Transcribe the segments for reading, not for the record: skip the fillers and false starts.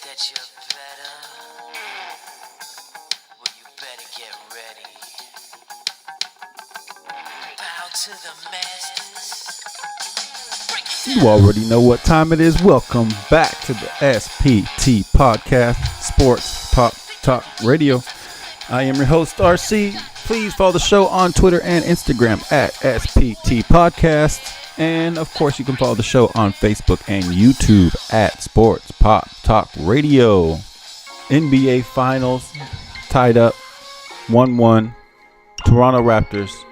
that you're better? Well, you better get ready. Bow to the masters. You already know what time it is. Welcome back to the SPT Podcast, Sports Pop Talk Radio. I am your host, RC. Please follow the show on Twitter and Instagram at SPT Podcast. And, of course, you can follow the show on Facebook and YouTube at Sports Pop Talk Radio. NBA Finals tied up 1-1. Toronto Raptors,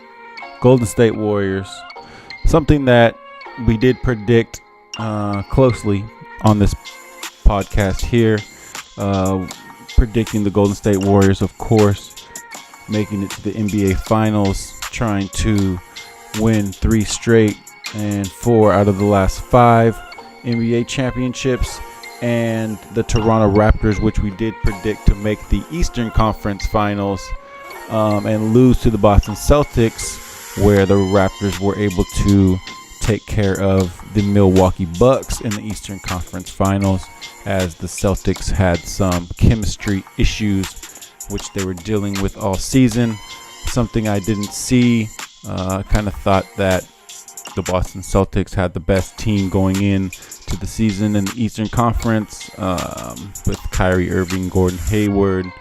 Golden State Warriors. Something that we did predict closely on this podcast here. Predicting the Golden State Warriors, of course, making it to the NBA Finals, trying to win 3 straight and 4 out of the last 5 NBA championships, and the Toronto Raptors, which we did predict to make the Eastern Conference Finals and lose to the Boston Celtics, where the Raptors were able to take care of the Milwaukee Bucks in the Eastern Conference Finals, as the Celtics had some chemistry issues which they were dealing with all season. Something I didn't see. Kind of thought that the Boston Celtics had the best team going in to the season in the Eastern Conference, with Kyrie Irving, Gordon Hayward,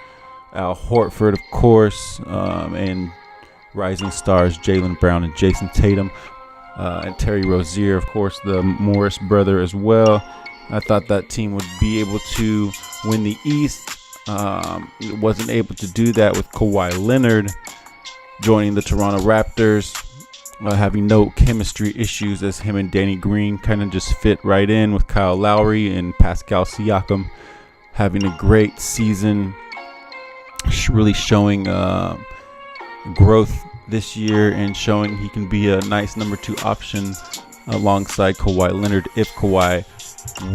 Al Horford, of course, and rising stars Jaylen Brown and Jason Tatum, and Terry Rozier, of course, the Morris brother as well. I thought that team would be able to win the East. It wasn't able to do that with Kawhi Leonard joining the Toronto Raptors, having no chemistry issues, as him and Danny Green kind of just fit right in with Kyle Lowry, and Pascal Siakam having a great season, really showing growth this year and showing he can be a nice number 2 option alongside Kawhi Leonard if Kawhi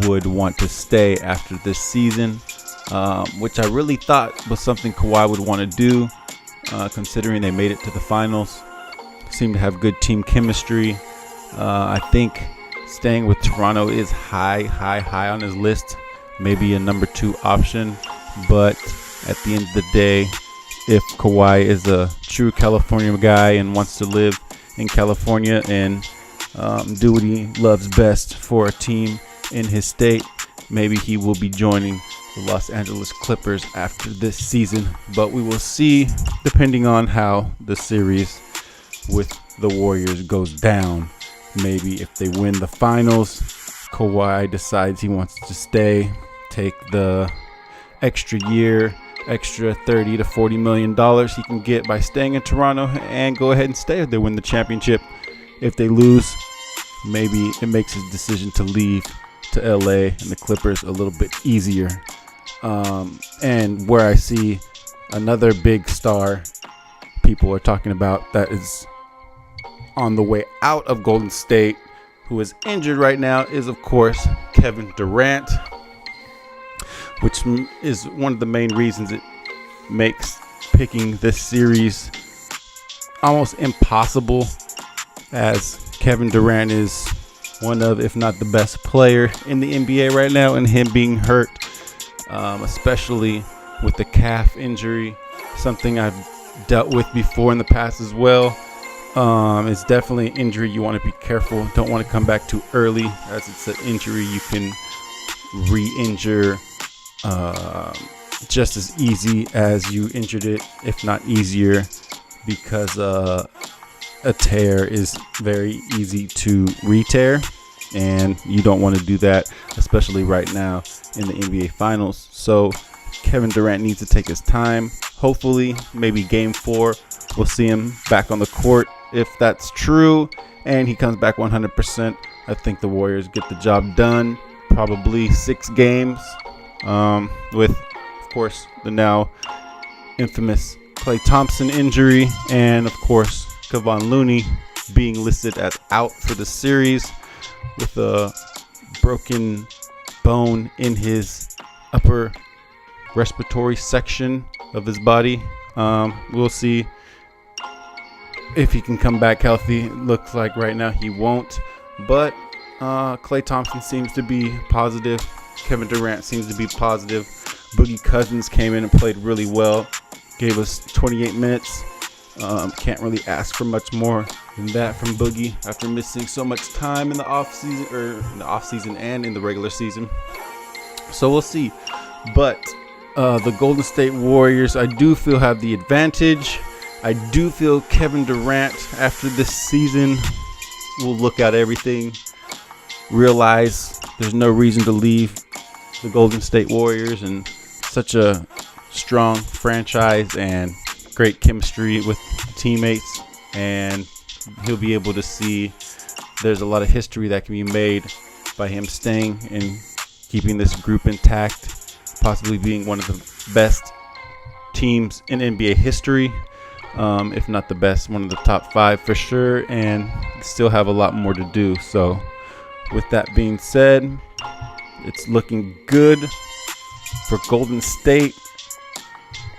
would want to stay after this season, which I really thought was something Kawhi would want to do, considering they made it to the finals. Seem to have good team chemistry. I think staying with Toronto is high on his list, maybe a number 2 option, but at the end of the day, if Kawhi is a true California guy and wants to live in California and do what he loves best for a team in his state, maybe he will be joining the Los Angeles Clippers after this season. But we will see, depending on how the series with the Warriors goes down. Maybe if they win the finals, Kawhi decides he wants to stay, take the extra year, extra $30 to $40 million he can get by staying in Toronto, and go ahead and stay if they win the championship. If they lose, maybe it makes his decision to leave to LA and the Clippers a little bit easier. And where I see another big star people are talking about that is on the way out of Golden State, who is injured right now, is of course Kevin Durant, which is one of the main reasons it makes picking this series almost impossible, as Kevin Durant is one of, if not the best player in the NBA right now, and him being hurt, especially with the calf injury, something I've dealt with before in the past as well. It's definitely an injury you want to be careful. Don't want to come back too early, as it's an injury you can re-injure just as easy as you injured it, if not easier, because a tear is very easy to re-tear, and you don't want to do that, especially right now in the NBA Finals. So Kevin Durant needs to take his time. Hopefully, maybe Game 4, we'll see him back on the court. If that's true and he comes back 100%, I think the Warriors get the job done. Probably 6 games, with, of course, the now infamous Klay Thompson injury, and of course Kevon Looney being listed as out for the series with a broken bone in his upper respiratory section of his body. We'll see if he can come back healthy. It looks like right now he won't, but Klay Thompson seems to be positive Kevin Durant seems to be positive. Boogie Cousins came in and played really well. Gave us 28 minutes. Can't really ask for much more than that from Boogie after missing so much time in the offseason and in the regular season. So we'll see. But the Golden State Warriors, I do feel, have the advantage. I do feel Kevin Durant, after this season, will look at everything, realize there's no reason to leave the Golden State Warriors, and such a strong franchise and great chemistry with teammates, and he'll be able to see there's a lot of history that can be made by him staying and keeping this group intact, possibly being one of the best teams in NBA history, if not the best, one of the top 5 for sure, and still have a lot more to do. So with that being said, it's looking good for Golden State.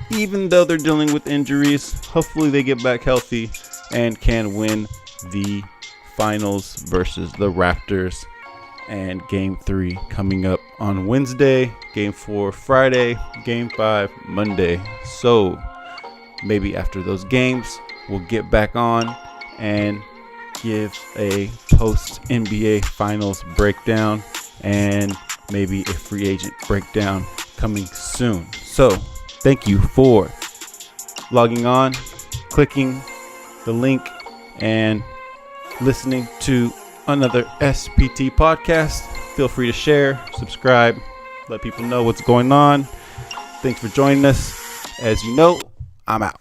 Even though they're dealing with injuries, hopefully they get back healthy and can win the finals versus the Raptors. And Game 3 coming up on Wednesday, Game 4 Friday, Game 5 Monday. So maybe after those games, we'll get back on and give a post-NBA Finals breakdown and maybe a free agent breakdown coming soon. So thank you for logging on, clicking the link, and listening to another SPT podcast. Feel free to share, subscribe, let people know what's going on. Thanks for joining us. As you know, I'm out.